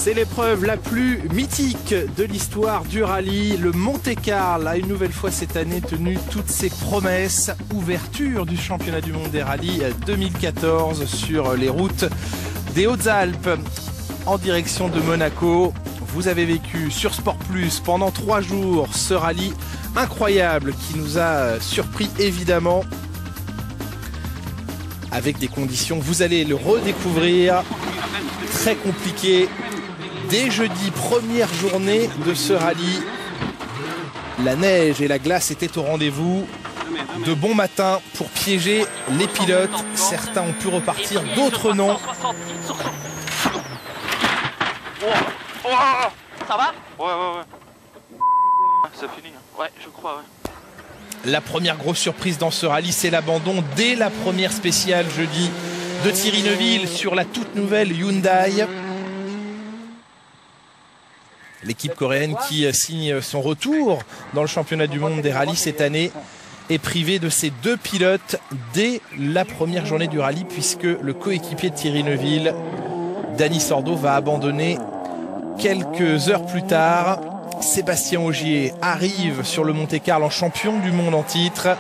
C'est l'épreuve la plus mythique de l'histoire du rallye. Le Monte-Carlo a une nouvelle fois cette année tenu toutes ses promesses. Ouverture du championnat du monde des rallyes 2014 sur les routes des Hautes-Alpes en direction de Monaco. Vous avez vécu sur Sport Plus pendant 3 jours ce rallye incroyable qui nous a surpris évidemment avec des conditions, vous allez le redécouvrir, très compliqué. Dès jeudi, première journée de ce rallye, la neige et la glace étaient au rendez-vous. De bon matin pour piéger les pilotes. Certains ont pu repartir, d'autres non. Ça va? Ouais. C'est fini. Ouais, je crois, ouais. La première grosse surprise dans ce rallye, c'est l'abandon dès la première spéciale jeudi de Thierry Neuville sur la toute nouvelle Hyundai. L'équipe coréenne qui signe son retour dans le championnat du monde des rallyes cette année est privée de ses 2 pilotes dès la première journée du rallye puisque le coéquipier de Thierry Neuville, Dani Sordo, va abandonner quelques heures plus tard. Sébastien Ogier arrive sur le Monte-Carlo en champion du monde en titre,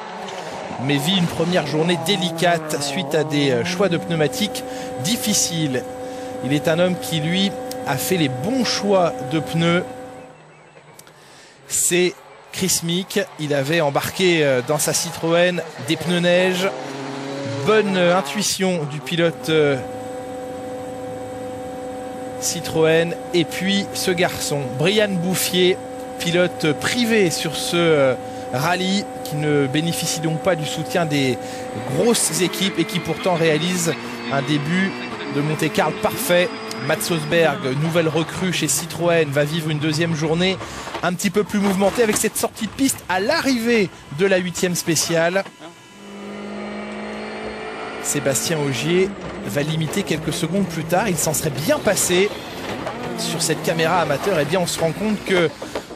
mais vit une première journée délicate suite à des choix de pneumatiques difficiles. Il est un homme qui, lui, a fait les bons choix de pneus. C'est Chris Meek. Il avait embarqué dans sa Citroën des pneus neige. Bonne intuition du pilote Citroën. Et puis ce garçon, Brian Bouffier, pilote privé sur ce rallye, qui ne bénéficie donc pas du soutien des grosses équipes et qui pourtant réalise un début de Monte-Carlo parfait. Mats Osberg, nouvelle recrue chez Citroën, va vivre une deuxième journée un petit peu plus mouvementée avec cette sortie de piste à l'arrivée de la 8e spéciale. Sébastien Ogier va limiter quelques secondes plus tard. Il s'en serait bien passé sur cette caméra amateur. Eh bien, on se rend compte que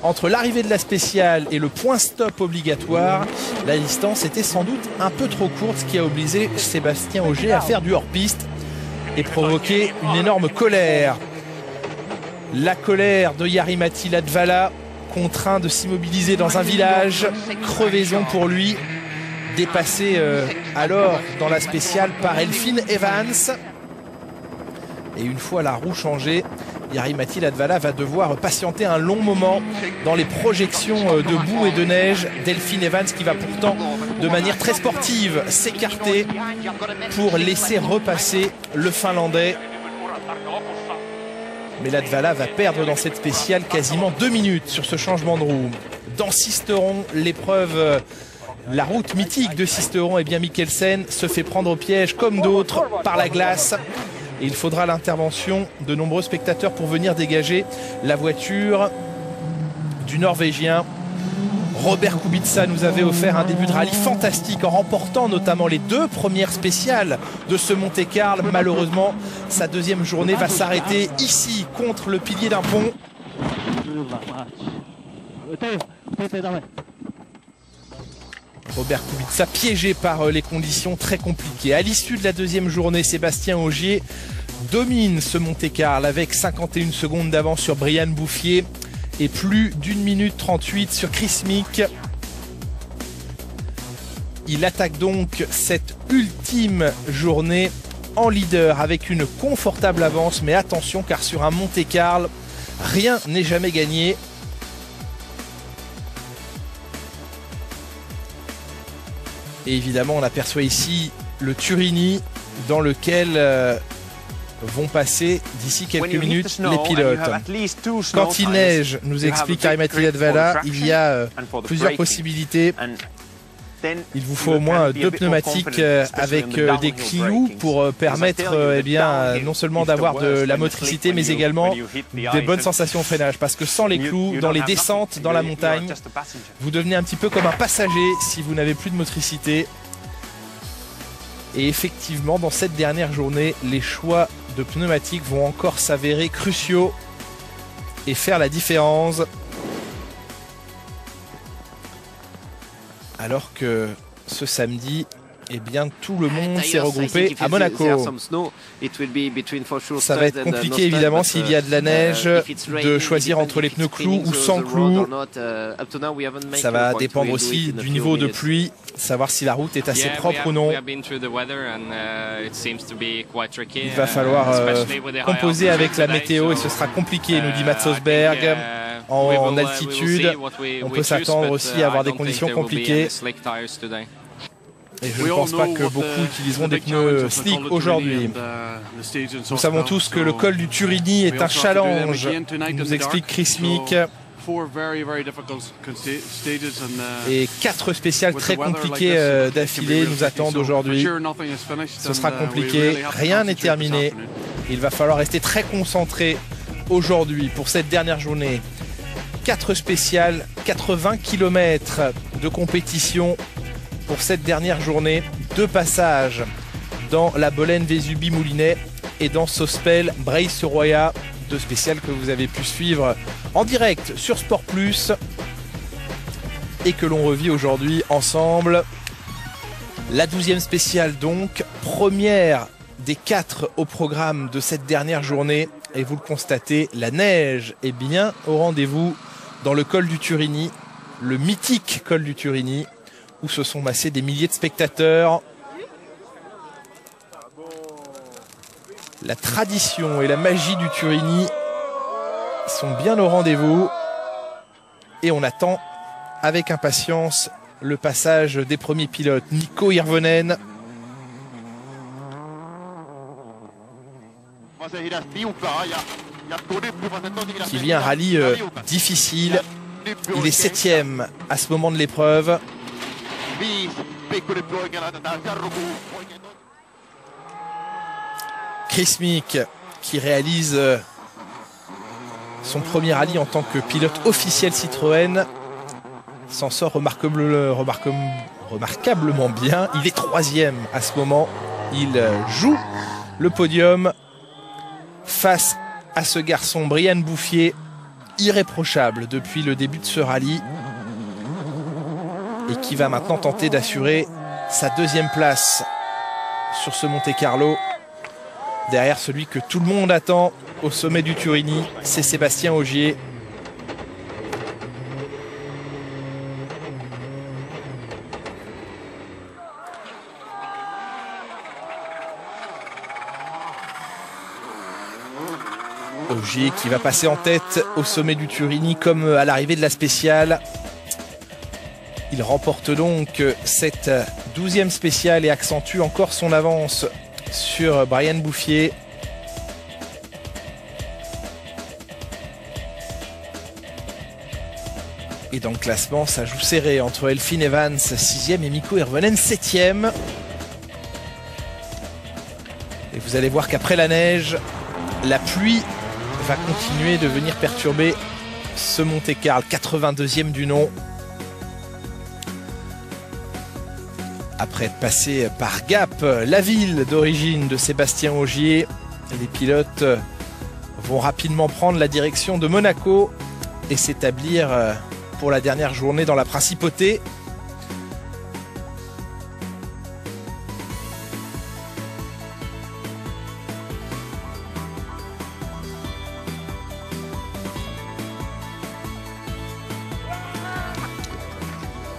entre l'arrivée de la spéciale et le point stop obligatoire, la distance était sans doute un peu trop courte, ce qui a obligé Sébastien Ogier à faire du hors-piste et provoquer une énorme colère. La colère de Jari-Matti Latvala, contraint de s'immobiliser dans un village. Crevaison pour lui. Dépassé alors dans la spéciale par Elfyn Evans. Et une fois la roue changée, Jari-Matti Latvala va devoir patienter un long moment dans les projections de boue et de neige d'Elfyn Evans, qui va pourtant de manière très sportive s'écarter pour laisser repasser le Finlandais. Mais Latvala va perdre dans cette spéciale quasiment 2 minutes sur ce changement de roue. Dans Sisteron, l'épreuve, la route mythique de Sisteron, et bien Mikkelsen se fait prendre au piège comme d'autres par la glace. Et il faudra l'intervention de nombreux spectateurs pour venir dégager la voiture du Norvégien. Robert Kubica nous avait offert un début de rallye fantastique en remportant notamment les 2 premières spéciales de ce Monte-Carlo. Malheureusement, sa deuxième journée va s'arrêter ici contre le pilier d'un pont. Robert Kubica piégé par les conditions très compliquées. À l'issue de la deuxième journée, Sébastien Ogier domine ce Monte-Carlo avec 51 secondes d'avance sur Brian Bouffier et plus d'1 minute 38 sur Chris Meek. Il attaque donc cette ultime journée en leader avec une confortable avance, mais attention car sur un Monte-Carlo, rien n'est jamais gagné. Et évidemment, on aperçoit ici le Turini dans lequel vont passer d'ici quelques minutes les pilotes. Quand il neige, nous explique Jari-Matti Latvala, il y a plusieurs possibilités. Il vous faut au moins 2 pneumatiques avec des clous pour permettre non seulement d'avoir de la motricité, mais également des bonnes sensations au freinage. Parce que sans les clous, dans les descentes, dans la montagne, vous devenez un petit peu comme un passager si vous n'avez plus de motricité. Et effectivement, dans cette dernière journée, les choix de pneumatiques vont encore s'avérer cruciaux et faire la différence. Alors que ce samedi, eh bien tout le monde s'est regroupé à Monaco. Ça va être compliqué évidemment s'il y a de la neige de choisir entre les pneus clous ou sans clous. Ça va dépendre aussi du niveau de pluie, savoir si la route est assez propre ou non. Il va falloir composer avec la météo et ce sera compliqué, nous dit Mats Osberg. En altitude, on peut s'attendre aussi à avoir des conditions compliquées. Et je ne pense pas que beaucoup utiliseront des pneus slick aujourd'hui. Nous savons tous que le col du Turini est un challenge, nous explique Chris Meek. Et 4 spéciales très compliquées d'affilée nous attendent aujourd'hui. Ce sera compliqué, rien n'est terminé. Il va falloir rester très concentré aujourd'hui pour cette dernière journée. 4 spéciales, 80 km de compétition pour cette dernière journée. 2 passages dans la Bolène Vésubie-Moulinet et dans Sospel Breil-sur-Roya. 2 spéciales que vous avez pu suivre en direct sur Sport Plus et que l'on revit aujourd'hui ensemble. La 12e spéciale donc, première des 4 au programme de cette dernière journée. Et vous le constatez, la neige est bien au rendez-vous dans le col du Turini, le mythique col du Turini, où se sont massés des milliers de spectateurs. La tradition et la magie du Turini sont bien au rendez-vous. Et on attend avec impatience le passage des premiers pilotes. Mikko Hirvonen, qui vit un rallye difficile. Il est 7e à ce moment de l'épreuve. Chris Meek qui réalise son premier rallye en tant que pilote officiel Citroën s'en sort remarquablement bien. Il est 3e à ce moment. Il joue le podium face à ce garçon Brian Bouffier, irréprochable depuis le début de ce rallye et qui va maintenant tenter d'assurer sa 2e place sur ce Monte-Carlo derrière celui que tout le monde attend au sommet du Turini, c'est Sébastien Ogier. Ogier qui va passer en tête au sommet du Turini comme à l'arrivée de la spéciale. Il remporte donc cette 12e spéciale et accentue encore son avance sur Brian Bouffier. Et dans le classement, ça joue serré entre Elfyn Evans 6e et Mikko Hirvonen 7e. Et vous allez voir qu'après la neige, la pluie va continuer de venir perturber ce Monte-Carlo, 82e du nom. Après être passé par Gap, la ville d'origine de Sébastien Ogier, les pilotes vont rapidement prendre la direction de Monaco et s'établir pour la dernière journée dans la principauté.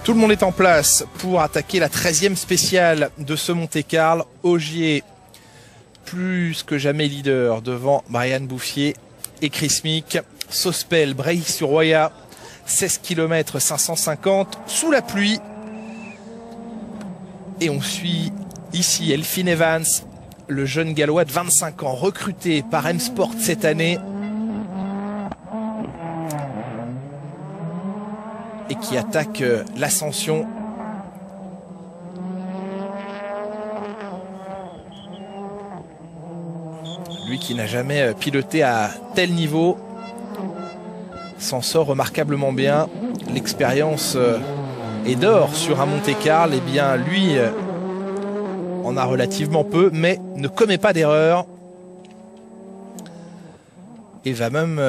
Tout le monde est en place pour attaquer la 13e spéciale de ce Monte-Carlo. Ogier, plus que jamais leader devant Brian Bouffier et Chris Meek. Sospel, Breil-sur-Roya, 16 km 550 sous la pluie. Et on suit ici Elfyn Evans, le jeune gallois de 25 ans, recruté par M-Sport cette année. Et qui attaque l'ascension. Lui qui n'a jamais piloté à tel niveau s'en sort remarquablement bien. L'expérience est d'or sur un Monte-Carlo. Et bien lui en a relativement peu, mais ne commet pas d'erreur. Et va même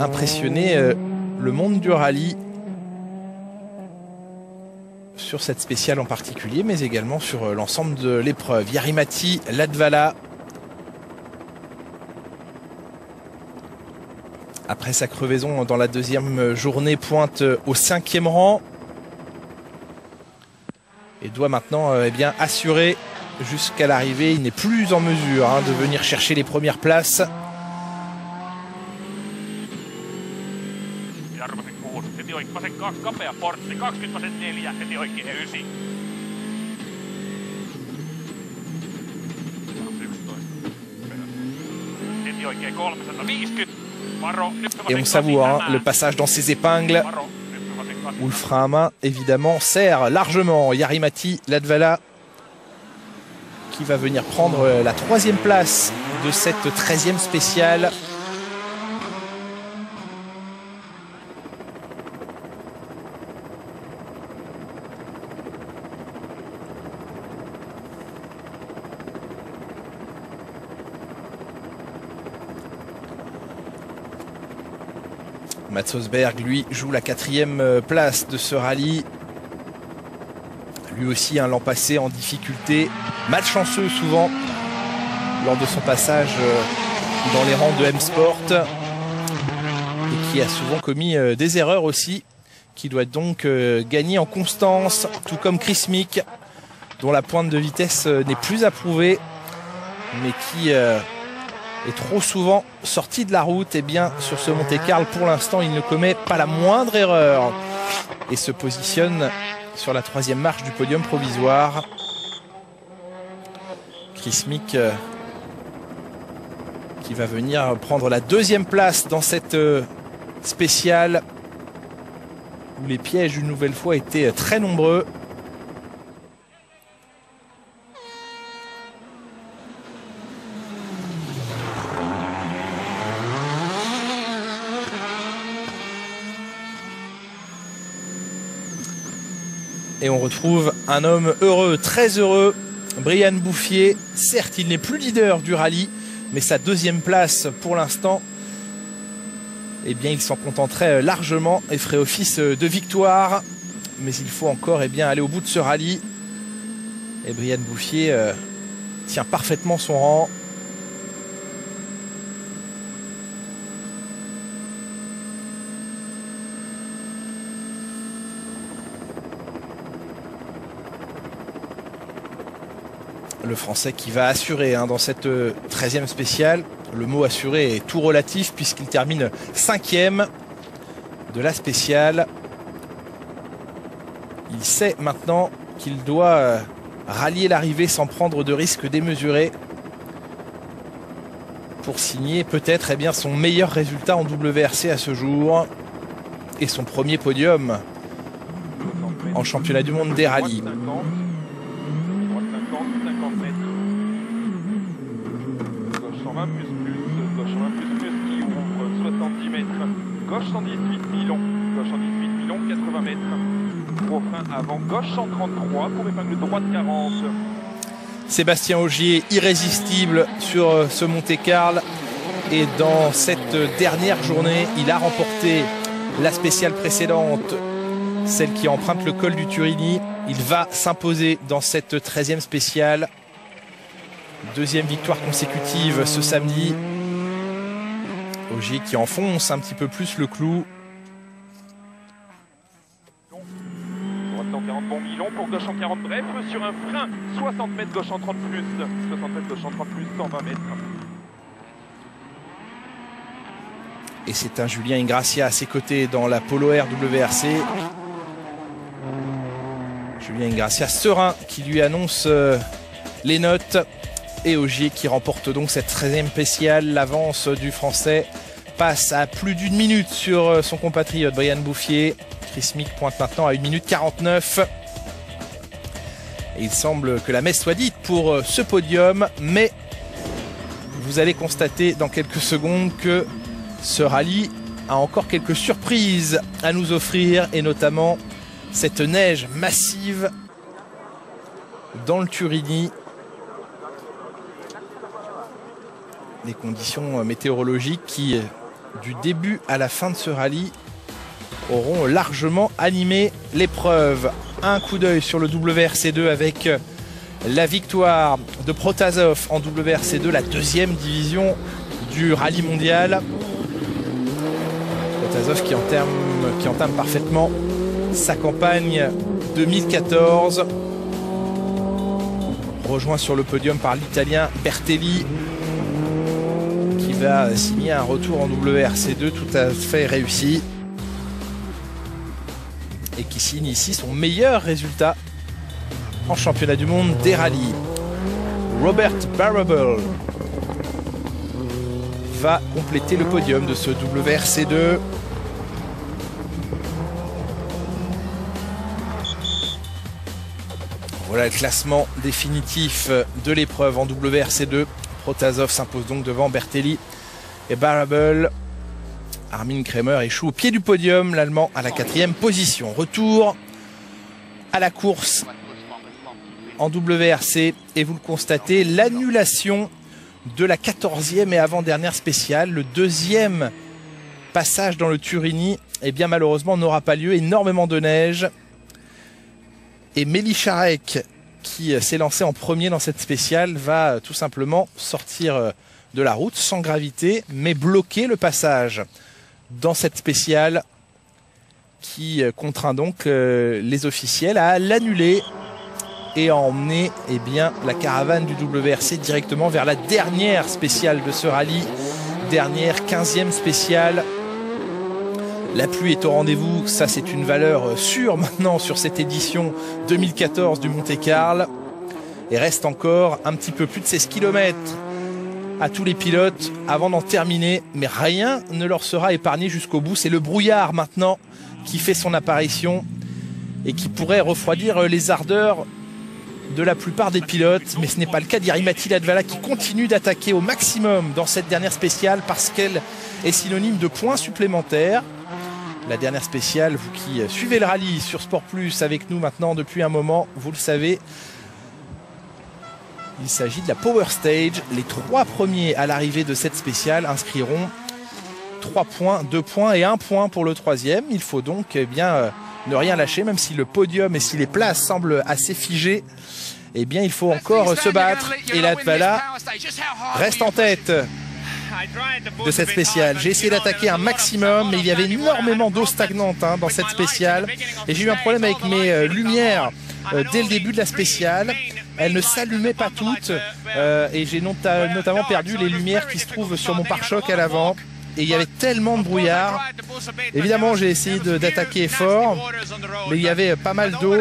impressionner le monde du rallye sur cette spéciale en particulier, mais également sur l'ensemble de l'épreuve. Jari-Matti Latvala, après sa crevaison dans la deuxième journée, pointe au 5e rang et doit maintenant assurer jusqu'à l'arrivée. Il n'est plus en mesure de venir chercher les premières places. Et on savoure le passage dans ses épingles. Où le frein à main, évidemment, sert largement. Jari-Matti Latvala qui va venir prendre la 3e place de cette 13e spéciale. Mats Østberg, lui, joue la 4e place de ce rallye. Lui aussi, l'an passé en difficulté, malchanceux souvent lors de son passage dans les rangs de M-Sport et qui a souvent commis des erreurs aussi, qui doit donc gagner en constance, tout comme Chris Mick, dont la pointe de vitesse n'est plus approuvée, mais qui est trop souvent sorti de la route. Et bien sur ce Monte-Carlo, pour l'instant, il ne commet pas la moindre erreur et se positionne sur la 3e marche du podium provisoire. Chris Mick qui va venir prendre la 2e place dans cette spéciale où les pièges une nouvelle fois étaient très nombreux. Et on retrouve un homme heureux, très heureux, Brian Bouffier. Certes, il n'est plus leader du rallye, mais sa 2e place pour l'instant, eh bien, il s'en contenterait largement et ferait office de victoire. Mais il faut encore aller au bout de ce rallye. Et Brian Bouffier tient parfaitement son rang. Le Français qui va assurer dans cette 13e spéciale. Le mot assuré est tout relatif puisqu'il termine 5e de la spéciale. Il sait maintenant qu'il doit rallier l'arrivée sans prendre de risques démesurés pour signer peut-être son meilleur résultat en WRC à ce jour et son premier podium en championnat du monde des rallyes. Gauche 1 plus qui ouvre 70 mètres. Gauche 118 Milon. Gauche 118 Milon, 80 mètres. Gros frein avant. Gauche 133 pour épingle droite 40. Sébastien Ogier, irrésistible sur ce Monte-Carlo. Et dans cette dernière journée, il a remporté la spéciale précédente, celle qui emprunte le col du Turini. Il va s'imposer dans cette 13e spéciale. 2e victoire consécutive ce samedi. Ogier qui enfonce un petit peu plus le clou. Droite 140 bon Milon pour gauche en 40 bref sur un frein. 60 mètres gauche en 30 plus. 60 mètres gauche en 30 plus, 120 mètres. Et c'est un Julien Ingrassia à ses côtés dans la Polo Air WRC. Julien Ingrassia serein qui lui annonce les notes. Et Ogier qui remporte donc cette 13e spéciale. L'avance du Français passe à plus d'1 minute sur son compatriote Brian Bouffier. Chris Mick pointe maintenant à 1 minute 49. Et il semble que la messe soit dite pour ce podium. Mais vous allez constater dans quelques secondes que ce rallye a encore quelques surprises à nous offrir. Et notamment cette neige massive dans le Turini. Des conditions météorologiques qui, du début à la fin de ce rallye, auront largement animé l'épreuve. un coup d'œil sur le WRC2 avec la victoire de Protasov en WRC2, la deuxième division du rallye mondial. Protasov qui entame parfaitement sa campagne 2014. Rejoint sur le podium par l'Italien Bertelli, qui va signer un retour en WRC2 tout à fait réussi et qui signe ici son meilleur résultat en championnat du monde des rallyes. Robert Barrable va compléter le podium de ce WRC2. Voilà le classement définitif de l'épreuve en WRC2. Protasov s'impose donc devant Bertelli et Barrable. Armin Kremer échoue au pied du podium, l'Allemand à la 4e position. Retour à la course en WRC et vous le constatez, l'annulation de la 14e et avant-dernière spéciale. Le deuxième passage dans le Turini, eh bien malheureusement n'aura pas lieu. Énormément de neige. Et Melicharek, qui s'est lancé en premier dans cette spéciale, va tout simplement sortir de la route sans gravité, mais bloquer le passage dans cette spéciale qui contraint donc les officiels à l'annuler et à emmener eh bien, la caravane du WRC directement vers la dernière spéciale de ce rallye, dernière 15e spéciale. La pluie est au rendez-vous, ça c'est une valeur sûre maintenant sur cette édition 2014 du Monte-Carlo. Et reste encore un petit peu plus de 16 km à tous les pilotes avant d'en terminer, mais rien ne leur sera épargné jusqu'au bout. C'est le brouillard maintenant qui fait son apparition et qui pourrait refroidir les ardeurs de la plupart des pilotes, mais ce n'est pas le cas d'Jari-Matti Latvala qui continue d'attaquer au maximum dans cette dernière spéciale parce qu'elle est synonyme de points supplémentaires. La dernière spéciale, vous qui suivez le rallye sur Sport Plus avec nous maintenant depuis un moment, vous le savez, il s'agit de la Power Stage. Les 3 premiers à l'arrivée de cette spéciale inscriront 3 points, 2 points et 1 point pour le 3e. Il faut donc eh bien, ne rien lâcher, même si le podium et si les places semblent assez figées. Eh bien, il faut encore se battre. Et Latvala reste en tête de cette spéciale. J'ai essayé d'attaquer un maximum, mais il y avait énormément d'eau stagnante dans cette spéciale. Et j'ai eu un problème avec mes lumières dès le début de la spéciale. Elles ne s'allumaient pas toutes et j'ai notamment perdu les lumières qui se trouvent sur mon pare-choc à l'avant. Et il y avait tellement de brouillard. Évidemment, j'ai essayé d'attaquer fort, mais il y avait pas mal d'eau.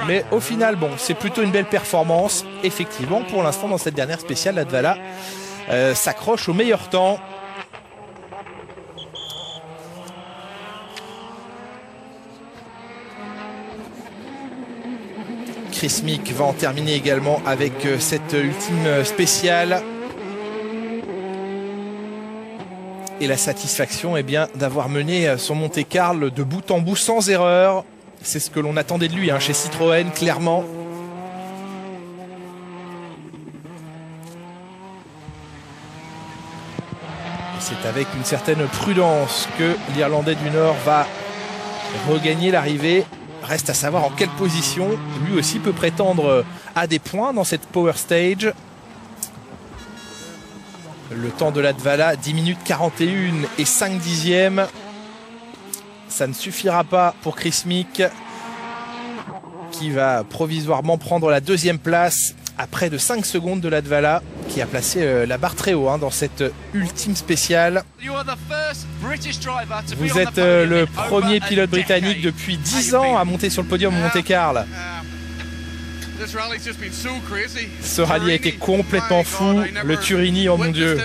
Mais au final, bon, c'est plutôt une belle performance. Effectivement, pour l'instant, dans cette dernière spéciale, Latvala s'accroche au meilleur temps. Chris Mick va en terminer également avec cette ultime spéciale. Et la satisfaction est bien d'avoir mené son Monte-Carlo de bout en bout sans erreur. C'est ce que l'on attendait de lui chez Citroën, clairement. C'est avec une certaine prudence que l'Irlandais du Nord va regagner l'arrivée. Reste à savoir en quelle position lui aussi peut prétendre à des points dans cette Power Stage. Le temps de Latvala, 10 minutes 41 et 5 dixièmes. Ça ne suffira pas pour Chris Mick, qui va provisoirement prendre la 2e place à près de 5 secondes de Latvala, qui a placé la barre très haut dans cette ultime spéciale. Vous êtes le premier pilote britannique depuis 10 ans à monter sur le podium au Monte-Carlo. Ce rallye a été complètement fou. Le Turini, oh mon Dieu.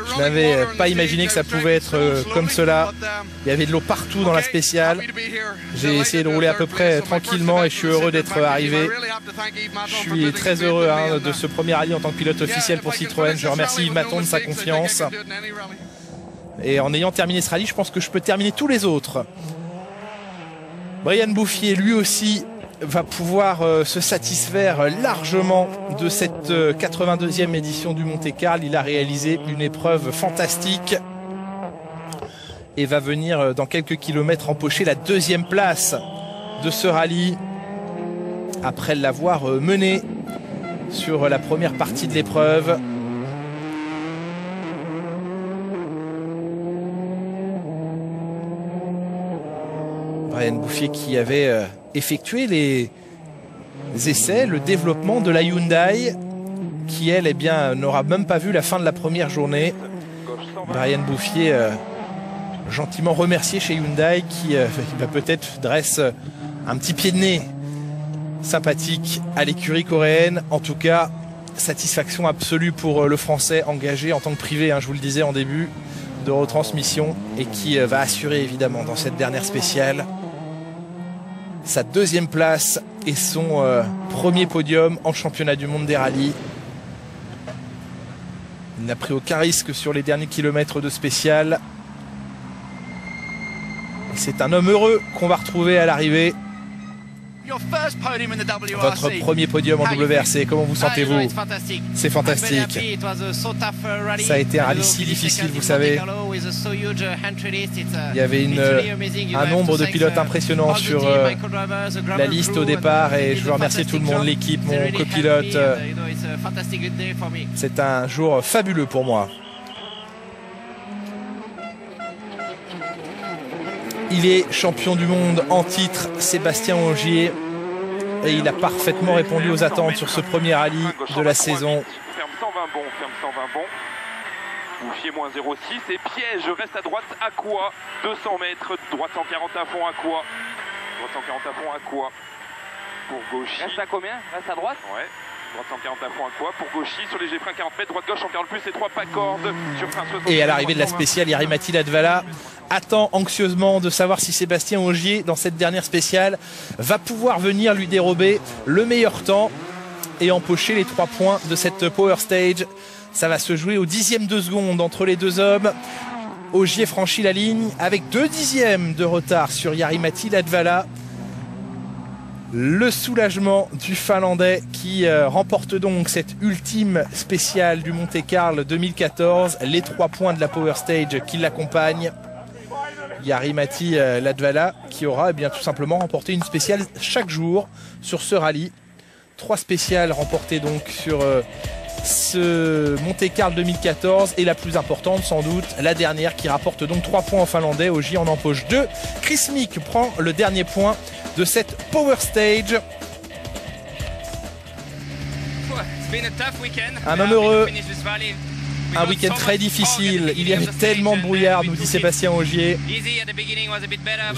Je n'avais pas imaginé que ça pouvait être comme cela. Il y avait de l'eau partout dans la spéciale. J'ai essayé de rouler à peu près tranquillement et je suis heureux d'être arrivé. Je suis très heureux de ce premier rallye en tant que pilote officiel pour Citroën. Je remercie Yves Maton de sa confiance. Et en ayant terminé ce rallye, je pense que je peux terminer tous les autres. Brian Bouffier, lui aussi, va pouvoir se satisfaire largement de cette 82e édition du Monte-Carlo. Il a réalisé une épreuve fantastique. et va venir dans quelques kilomètres empocher la deuxième place de ce rallye après l'avoir mené sur la première partie de l'épreuve. Brian Bouffier qui avait effectué les essais, le développement de la Hyundai qui elle n'aura même pas vu la fin de la première journée. Brian Bouffier gentiment remercié chez Hyundai qui va peut-être dresse un petit pied de nez sympathique à l'écurie coréenne. En tout cas, satisfaction absolue pour le Français engagé en tant que privé, je vous le disais en début de retransmission, et qui va assurer évidemment dans cette dernière spéciale sa deuxième place et son premier podium en championnat du monde des rallyes. Il n'a pris aucun risque sur les derniers kilomètres de spécial. C'est un homme heureux qu'on va retrouver à l'arrivée. Votre premier podium en WRC, comment vous sentez-vous? C'est fantastique. Ça a été un rallye si difficile, vous savez. Il y avait un nombre de pilotes impressionnants sur la liste au départ et je veux remercier tout le monde, l'équipe, mon copilote. C'est un jour fabuleux pour moi. Il est champion du monde en titre, Sébastien Ogier, et il a parfaitement répondu aux attentes sur ce premier rallye de la saison. Ferme 120 bons, ferme 120 bons. Bouffier moins 0,6 et piège, reste à droite, Aqua, 200 mètres, droite 140 à fond, Aqua. Droite 140 à fond, Aqua. Pour Gauchy. Reste à combien? Reste à droite? Ouais. Droite 140 à fond, Aqua. Pour Gauchy, sur léger frein 40 mètres, droite gauche 140 plus et 3 pas cordes. Sur frein 60. Et à l'arrivée de la spéciale, Jari-Matti Latvala attend anxieusement de savoir si Sébastien Ogier, dans cette dernière spéciale, va pouvoir venir lui dérober le meilleur temps et empocher les 3 points de cette Power Stage. Ça va se jouer au 10e de seconde entre les deux hommes. Ogier franchit la ligne avec 2 dixièmes de retard sur Jari-Matti Latvala. Le soulagement du Finlandais qui remporte donc cette ultime spéciale du Monte-Carlo 2014. Les 3 points de la Power Stage qui l'accompagnent. Jari-Matti Latvala qui aura tout simplement remporté une spéciale chaque jour sur ce rallye. 3 spéciales remportées donc sur ce Monte-Carlo 2014 et la plus importante sans doute, la dernière qui rapporte donc 3 points en finlandais. Ogier en empoche 2. Chris Meek prend le dernier point de cette Power Stage. Un homme heureux, un week-end très difficile, il y avait tellement de brouillard, nous dit Sébastien Ogier.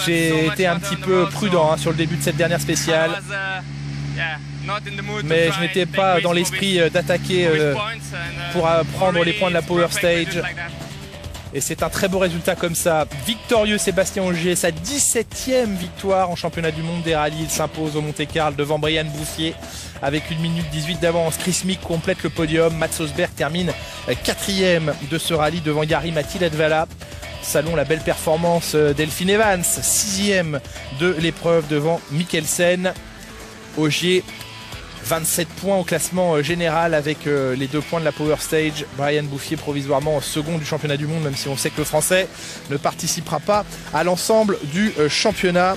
J'ai été un petit peu prudent sur le début de cette dernière spéciale, mais je n'étais pas dans l'esprit d'attaquer pour prendre les points de la Power Stage. Et c'est un très beau résultat comme ça. Victorieux Sébastien Ogier, sa 17e victoire en championnat du monde des rallyes. Il s'impose au Monte-Carlo devant Brian Bouffier avec 1 minute 18 d'avance. Chris Meek complète le podium. Mats Osberg termine 4e de ce rallye devant Jari-Matti Latvala. Salon la belle performance Delphine Evans, 6e de l'épreuve devant Mikkelsen. Ogier 27 points au classement général avec les 2 points de la Power Stage. Brian Bouffier provisoirement second du championnat du monde, même si on sait que le Français ne participera pas à l'ensemble du championnat.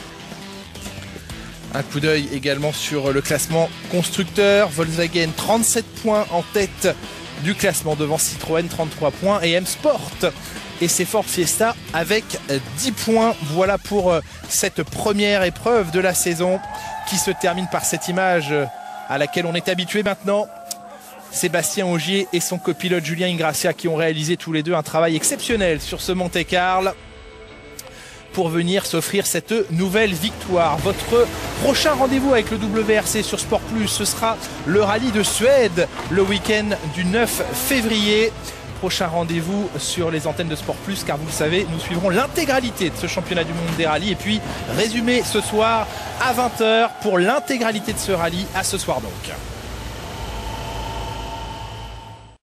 Un coup d'œil également sur le classement constructeur. Volkswagen 37 points en tête du classement devant Citroën 33 points et M-Sport et ses Ford Fiesta avec 10 points. Voilà pour cette première épreuve de la saison qui se termine par cette image à laquelle on est habitué maintenant. Sébastien Ogier et son copilote Julien Ingrassia qui ont réalisé tous les deux un travail exceptionnel sur ce Monte-Carlo pour venir s'offrir cette nouvelle victoire. Votre prochain rendez-vous avec le WRC sur Sport Plus, ce sera le rallye de Suède le week-end du 9 février. Prochain rendez-vous sur les antennes de Sport Plus, car vous le savez, nous suivrons l'intégralité de ce championnat du monde des rallyes. Et puis, résumé ce soir à 20 h pour l'intégralité de ce rallye. À ce soir donc.